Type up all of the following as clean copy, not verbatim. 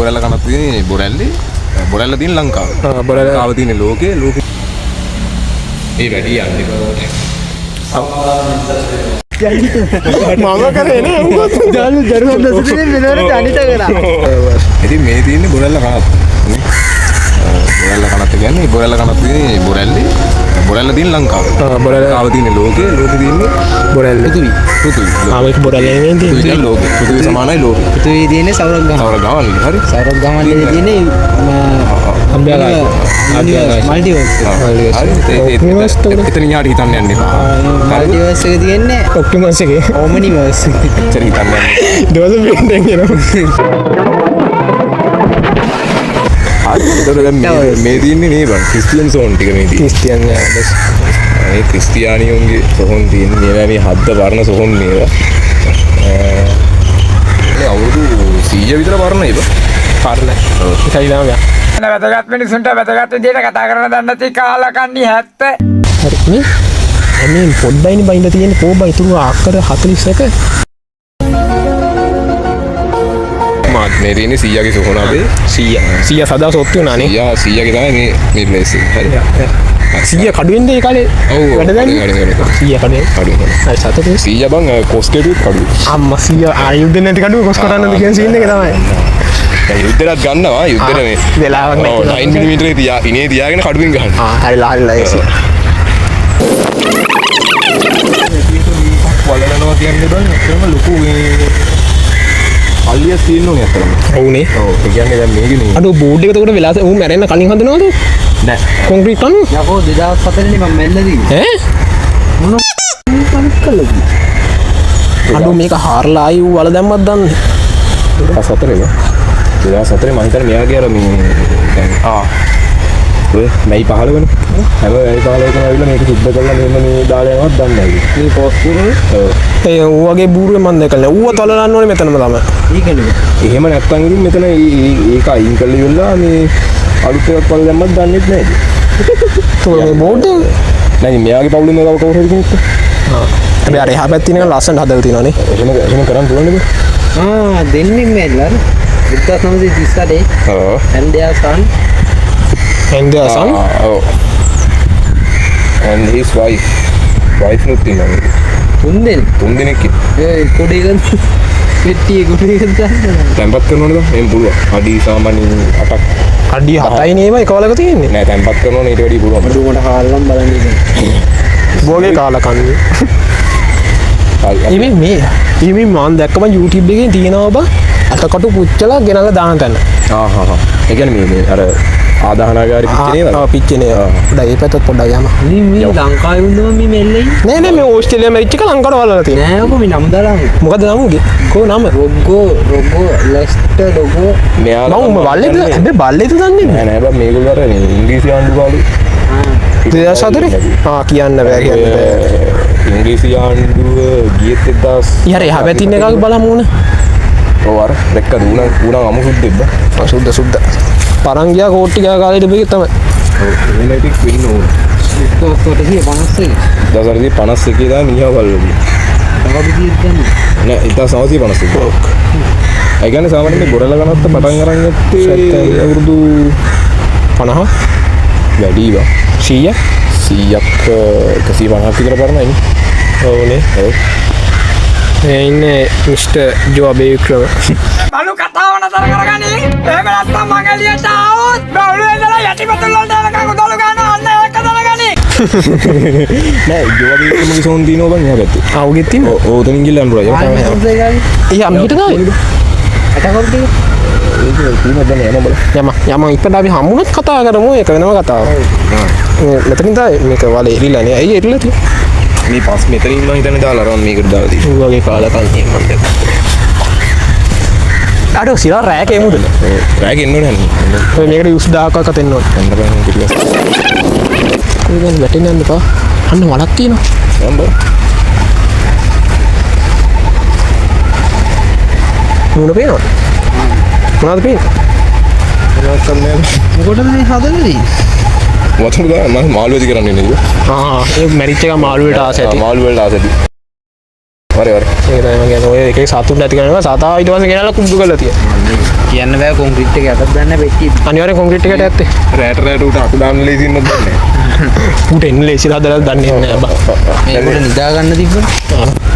බොරැල්ල කනක් තියෙන්නේ බොරැල්ලේ. බොරැල්ල තියෙන ලංකාව. බොරැල්ල තියෙන ලෝකේ ඒ වැඩි යන්නේ කොහොමද? මම කරේ නේ මොකද? දරුවන් දැසුනේ වෙනවර අනිත කරා. ඉතින් මේ තියෙන්නේ බොරැල්ල කනක්. බොරැල්ල කනක් කියන්නේ බොරැල්ල කනක් තියෙන්නේ බොරැල්ලේ. බොරැල්ල තියෙන ලංකාව. බොරැල්ල තියෙන ලෝකේ තියෙන්නේ බොරැල්ල. පෘථිවි. මේක බොරැල්ල නෙවෙයි තියෙන්නේ. ලෝකේ. පෘථිවි සමානයි ලෝකෙ. පෘථිවියේ තියෙන්නේ සෞරග්‍රහය. සෞරග්‍රහය හරි. සෞරග්‍රහයේ තියෙන්නේ මල්ටිවර්ස්. එතන යාට හිතන්න යන්න එපා. මල්ටිවර්ස් එක තියෙන්නේ ඔක්ටොපස් එකේ ඕමනිවර්ස්. එච්චර හිතන්න යන්න. දවස් බෙන්ඩෙන් එනවා. මේ තියන්නේ නේ බං ක්‍රිස්තියන් සෝන් ටික මේ තියෙන්නේ. ක්‍රිස්තියන් ඒ ක්‍රිස්තියානියුන්ගේ සොහොන් තියෙන්නේ මේවා මේ හද්ද වර්ණ සොහොන් මේවා. ඒ අවුරුදු 100 විතර වර්ණ ඒක. පාරල. ඒකයි තමයි. වැදගත් මිනිසුන්ට වැදගත් විදියට කතා කරන්න දන්නේ නැති කාලකන්ණි 70. හරි මේ මේ පොඩ්ඩයිනේ බයින්ද තියෙන්නේ කොබයි තුරු අක්කර 41. මේ තියෙන්නේ 100ගේ සොහොන අපේ 100 සදා සොත්තු උනානේ 100ගේ තමයි මේ ප්ලේස් එක. හරි. 100 කඩුවෙන්ද ඒ කාලේ වැඩ දැන්නේ 100 කඩුවෙන් හරි සතට 100 බං කොස්කේටුත් කඩුවේ. අම්මා 100 ආයුධ නැති කඩුව කොස් කරන්නද කියන සීන් එක තමයි. දැන් යුද්ධයක් ගන්නවා යුද්ධෙට මේ වෙලාවක් නැහැ 9 mm ඉනේ තියාගෙන කඩුවෙන් ගහනවා. හරිලා ඒක වලනවා කියන්නේ බං ඒකම ලොකු මේ පල්ලියක් තියෙනෝනේ අතරම. ඔව්නේ. ඔව් ඒ කියන්නේ දැන් මේකේ නේ. අඩෝ බෝඩ් එක එතකොට වෙලා ඌ මැරෙන්න කලින් හදනවද? නෑ. කොන්ක්‍රීට් කනු? යකෝ 2004 නේ මම මෙල්ලදී. ඈ? මොන කලික් කළද? අඩෝ මේක හාරලා ආයි ඌ වල දැම්මත් දන්නේ. 2004 නේ. 2004 මම හිතන්නේ මෙයාගේ අර මේ දැන් ඔය මැයි 15 වෙනි හැම මැයි 15 වෙනිකම ඇවිල්ලා මේක සුද්ධ කරලා මෙන්න මේ දාලා යනවත් දන්නේ නැහැ. මේ පෝස්ට් එක ඒ ඌ වගේ බූරුවේ මන් දැකලා ඌව තලලන්න ඕනේ මෙතනම තමයි. ඒකනේ. එහෙම නැත්තම් ඉතින් මෙතන ඒක අයින් කරලා ඉවරලා මේ අලුත් එකක් වල දැම්මත් දන්නේ නැහැ. මේ බෝඩ් එක නෑ මෙයාගේ පවුලෙන් කවුරු හරි කෙනෙක්. හැබැයි අර එහා පැත්තේ නිකන් ලස්සනට හදලා තියෙනවානේ. එහෙම කරන් පුළුවන්ද? දෙන්නේ මෙල්ලර 1938 ඔව්. and their son and their son oh and his wife නුත් ඉන්නවා. තුන් දෙනෙක් ඒ කොඩේකන් පෙට්ටියේ කොඩේකන් තැම්පත් කරනවද? එහෙම පුළුවන්. අඩි සාමාන්‍ය 8ක් අඩි 7යි නේම එකවලක තියෙන්නේ. නෑ තැම්පත් කරනවනේ ඊට වැඩි පුළුවන්. මට කාලම් බලන්න ඉතින්. බෝගේ කාලකන්ණි. මේ මම දැක්කම YouTube එකේ තියෙනවා බං අතකට පුච්චලා ගෙනල්ලා දාන තැන. ඒ කියන්නේ මේ අර ආදාහනාගාරේ පිච්චේ නේද? පිච්චේ. ඒ පැත්තත් පොඩ්ඩක් යම. මේ ලංකාවේ වුණා මේ මෙල්ලේ. නෑ මේ ඕස්ට්‍රේලියාවේ මැරිච් එක ලංකාවට වලලා තියෙනවා. නෑ ඔක මේ නම දාලා. මොකද නමුගේ? කො නම? රොගෝ ලෙස්ටර් රොගෝ. මෙයාලා මම බල්ලේද? හැබැයි බල්ලේද දන්නේ නෑ නෑ බං මේගොල්ලෝ අර ඉංග්‍රීසි ආණ්ඩුකාරු 2004 කියන්න බෑ කියන්නේ. ඉංග්‍රීසි ආණ්ඩුව ගියෙත් 1000 යාර එහා පැතින් එකක් බලමු නේ. ඔව් අර දැක්ක දුණ අමු සුද්දෙක්ද? සුද්ද. පරං ගියා කෝට්ටි ගා කාලේ දෙපෙක තමයි. ඔව් එහෙම ඉතින් වෙන්න ඕන. 1951 දා මිනිහා බලලු. තවබිදියට ගන්න. නෑ 1951. ඒ කියන්නේ සාමාන්‍යයෙන් මේ බොරැල්ල ගණන්ත් පටන් අරන් ඇත්තේ අවුරුදු 50 වැඩි බා 100ක් 150ක් විතර පරණයි. ඔව්නේ. ඔව්. මේ ඉන්නේ මිස්ටර් ජෝබේ වික්‍රම. බලු කතාව නතර කරගනි. එහෙම නැත්නම් මං එළියට ආවොත් බවුලේ ඉඳලා යටිපතුල් වලට එනකන් උදළු ගන්නවා අන්න ඒක දැනගනි. නෑ ජෝබේ වික්‍රමගේ සෝන් දිනෝ බං එහා පැත්තේ. ආවගෙත් තියෙනවා. ඔව් ඔතනින් ගිහලා යන්න පුළුවන්. එයා මිහිට දායි. අටකොත් දෙක. ඒක තියෙනවා දැන් යන්න බලන්න. යම ඉක්කට අපි හම්බුනොත් කතා කරමු ඒක වෙනම කතාවක්. මෙතනින් තමයි මේක වලේ එරිලා නේ. ඇයි එරිලා තියෙන්නේ? මේ පස් මෙතනින් මම හිතන්නේ දාලා අරන් මේකට දාලා තියෙනවා. ඌ වගේ කාලකන්ණි මම දැක්කා. අර සිලා රෑක එමුද? රෑක එන්න ඕනේ නේද? ඔය මේකට යුස් 1000ක් අතෙන්න ඕනේ. යන්න බෑ පිටිපස්ස. ඔය දැන් වැටෙන්න යන්න එපා. අන්න වලක් තියෙනවා. යන්න බෑ. මොන පේනවද? මොනවද පේන්නේ? මොකටද මේ හදන්නේ? වතුර දාන්න මම මාළු වැඩි කරන්නේ නේද? ඒ මැරිච් එක මාළු වලට ආස ඇති. මාළු වලට ආස ඇති. වරේ ඒක තමයි මම කියන්නේ ඔය එකේ සතුන් නැති කරනවා සතා ඊට පස්සේ ගෙනල්ලා කුඹු කරලා තියෙනවා කියන්න බෑ කොන්ක්‍රීට් එක යටත් දාන්න වෙච්චි අනිවාර්යෙන් කොන්ක්‍රීට් එකට ඇත්තේ රෑට උට අකු දාන්න ලේසි ඉන්නත් දන්නේ ඌට එන්න ලේසිලා හදලා දන්නේ නැහැ බා මේකට නිදා ගන්න තිබ්බනේ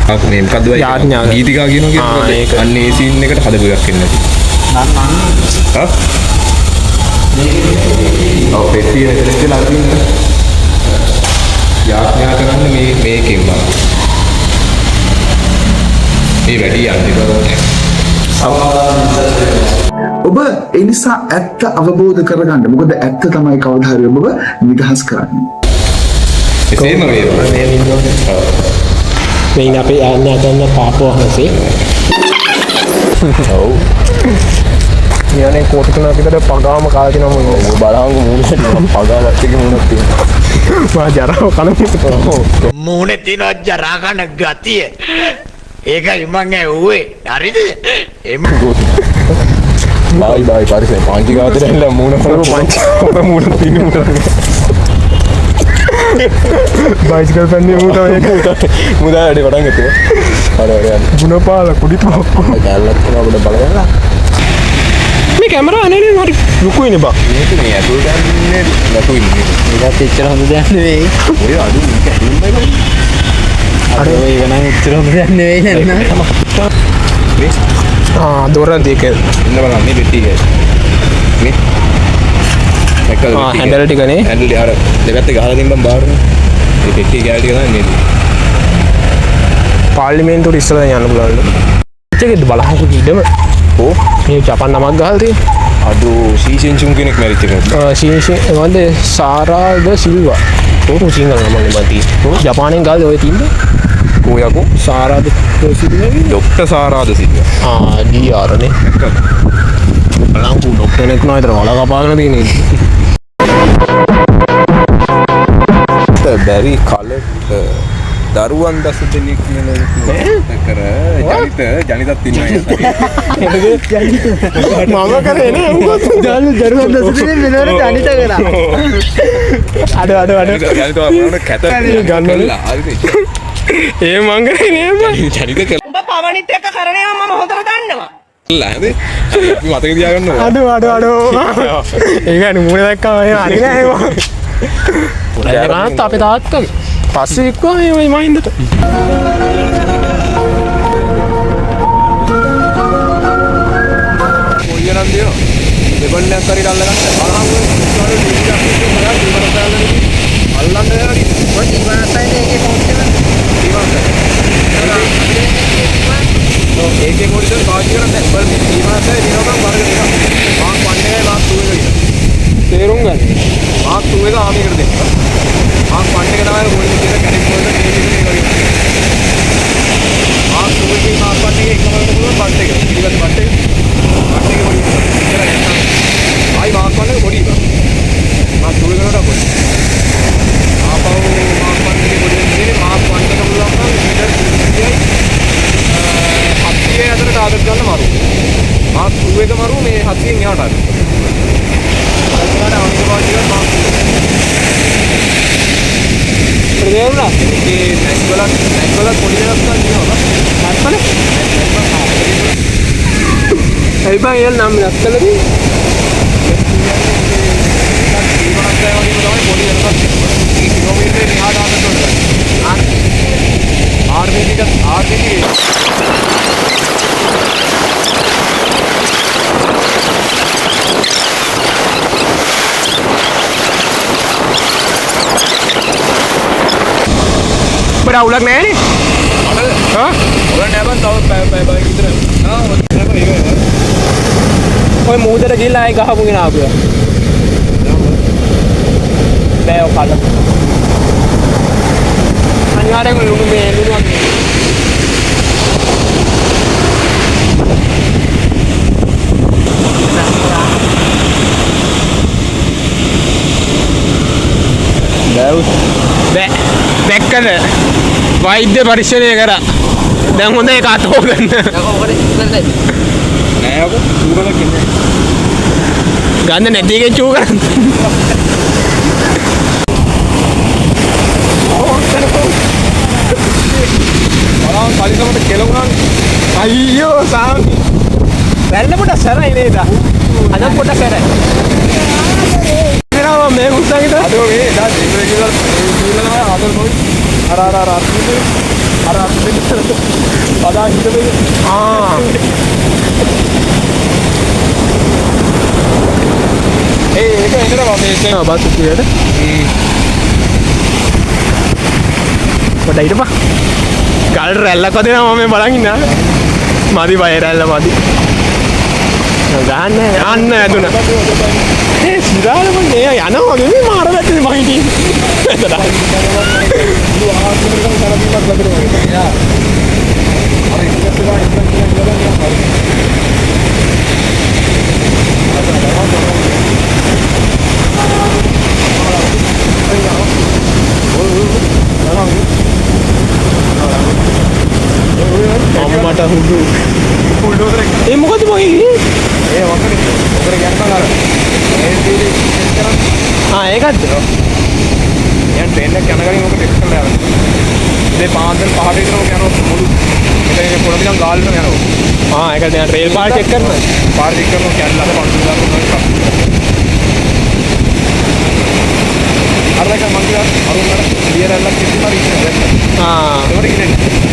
අපි මේ මොකද්ද වයි ගීතිකා කියනවා කියන්නේ අන්න ඒ සීන් එකට හදපු එකක් එන්නේ නැති හා ඔව් පෙට්ටිය එකට කියලා අරින්න යාඥා කරන්නේ මේකෙන් බලන්න මේ වැඩි යන්නේ ඔබ ඒ නිසා ඇත්ත අවබෝධ කරගන්න. මොකද ඇත්ත තමයි කවදා හරි ඔබව නිදහස් කරන්නේ. එසේම වේවා. මේ අපේ ආඥා කරන පාපෝ හසේ ඔව් යන්නේ කෝටි තුනක් විතර පගාම කාලා තිනවා මම බලහංග මූණට පගාවත් එකේ මූණක් තියෙනවා මා ජරාව කන මූණේ තියෙන ජරා කන ගතිය ඒකයි මං ඇහුවේ හරිද එම බයි පරිසෙ පංචි ගාතට ඇවිල්ලා මූණ පංචි මූණ පින්නු බයිසිකල් පැන්නේ මූ තමයි ඒක මුදා වැඩි පටන් ගත්තා අර ගුණපාල කුඩි පොක්කු ගැල්ලක් කරන අපිට බලන්න මේ කැමරා අනේ හරි ලුකුයිනේ බා මේක මේ ඇතුළට යන්නේ ලටු ඉන්නේ ඒකත් එච්චර හොඳ දෙයක් නෙවෙයි ඔය අඩු කැඩුම්මයි අර ඒක නම් එච්චර හොඳ දෙයක් නෙවෙයි නේද දොර දෙක ඉන්න බලන්න මේ පෙට්ටිය මේ හැන්ඩල් ටිකනේ හැන්ඩල් අර දෙපැත්තේ ගහලා තින්නම් බාරනේ මේ පෙට්ටිය ගෑල් ටික තමයි මේ පාර්ලිමේන්තුවට ඉස්සරහ යන්න පුළුවන්ලු ඒකෙද බලහංකු ඉඩම ඕ මේ ජපාන් නමක් ගහලා තියෙන්නේ අඩෝ සීසෙන්සුන් කෙනෙක් මැරිච්ච එක සීෂේ වන්ද සාරාද සිල්වා ඕක සිංහල නමනේ මන්ති ජපානෙන් ගාලේ ඔය තින්නේ කෝයකෝ සාරාද සිල්වා ડોක්ටර් සාරාද සිල්වා ඩීආරනේ බලංකු ඩොක්ටර් නෙක් නෝ විතර වල කපාගෙන තියෙන්නේ බැරි කලට දරුවන් දස දෙනෙක් කර ජනිතත් ඉන්නවා මම කරේ නේ දරුවන් දස දෙනෙක් වෙනවර ජනිත කරා අඩ ජනිත වුණා කැත ගන්නවල ඒ මං කරේ නේ ජනිත කළා උඹ පවණිත් එක්ක කරණේම මම හොඳට දන්නවා අපි මතක තියාගන්න අඩ ඒක මූණ දැක්කම හරි නෑ ඒක අපේ තාත්තගේ පස්සේ එක්වා මේ මහින්දට කොයියනම් දිනෝ දෙබන්නක් හරි අල්ලගන්න බලහන් අල්ලන්න යනවා ඔය ඉවනසයිනේ ඒකේ පොස්ට් එක ඒකේ මොඩිසල් පාවිච්චි කරන්නේ බල් මේ ඊමාසයි දිනවම වර්ග දෙකක් මාක් 1 එකයි මාක් 2 එකයි තේරුම් ගන්න මාක් 2 එක ආමයකට දෙන්න මාක් 1 එක තමයි මොඩිසල් කියලා කැරෙක් වලට මේ විදිහට ඒ වගේ මාක් 2 එකේ මාක් 1 එකේ එකම වෙන්න පුළුවන් බට් එක ඊළඟ බට් එක මොඩිසල් කියලා නැත්නම් ආයි මාක් 1 එක පොඩි මාක් 2 එකකට පොඩි ආපහු මාක් 1 එකේ පොඩි දෙන්නේ මාක් 1 එක පුළුවන් නම් මීටර් 30යි හත්තියේ අතර ටාගට් ගන්න මරු. මාක් 2 එක මරු මේ 700න් එහාට ආද. අනිවාර්යයෙන් අනිත් පාඩියක් මාක් 2. ප්‍රදේවුණා ඒ නැක්වල පොඩි වෙනස් ගන්න දිනවද? නැත්නම් ඒ බං එල් නම් නැත්කලද බඩ අවුලක් නැහැ නේ හා ඔයගොල්ලෝ නෑ බං තව බය විතර. ඔය මූදට ගිහලා ආයි ගහපු කෙනා ආපුවා බෑ ඔය කාට අනිවාර්යෙන් ලුණු මේ ලුණුවක් දැක්කද වෛද්‍ය පරීක්ෂණය කරා දැන් හොඳ එක අතෝ ගන්න නෑ ඔක චූරලක් ඉන්නේ. ගන්න නැති එකේ චූ කරන්න ආ කලිසමට කෙලුණානේ. අයියෝ සාමි වැල්ල පොඩ සැරයි නේද අද පොඩ සැරයි එනවා මේ උත්සාහිත අද මේ දා ඉතින් කියලා ආදල් මොයි අර පදා හිතේ ඒක එනවා මේ බස් උඩට පොඩ හිටපන් ගල් රැල්ලක් වදිනවා මම බලන් ඉන්න මදි බය රැල්ල මදි ගන්න යන්න ඇදුන ඒ සිරාල මන්නේ යනවා නෙමෙයි මාර වැටේ මම මට හුදු බුල්ඩෝසර් එක ඒ මොකද මොයි ඒ වකරේ ඔකර යන්න අර ඒ දීලි කරන් ඒකද යන් ට්‍රේන් එක යන ගලින් ඔක ටෙස්ට් කරලා යනවා ඉතින් පාන්දර පහට විතර ඔක යනවා මුළු ඒක පොළොව ඉඳන් ගාල්ට යනවා ඒක දැන් රේල් පාර චෙක් කරනවා පාර චෙක් කරනවා කැල්ලට පන්සල් දානවා අර එක මං කිව්වා අරුණර ලියරල්ලක් කිව්වා ඉතින් ඒක ඉන්නේ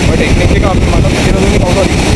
ඔය ටෙක්නික් එක අපි මට කියලා දුන්නේ කවුරුහරි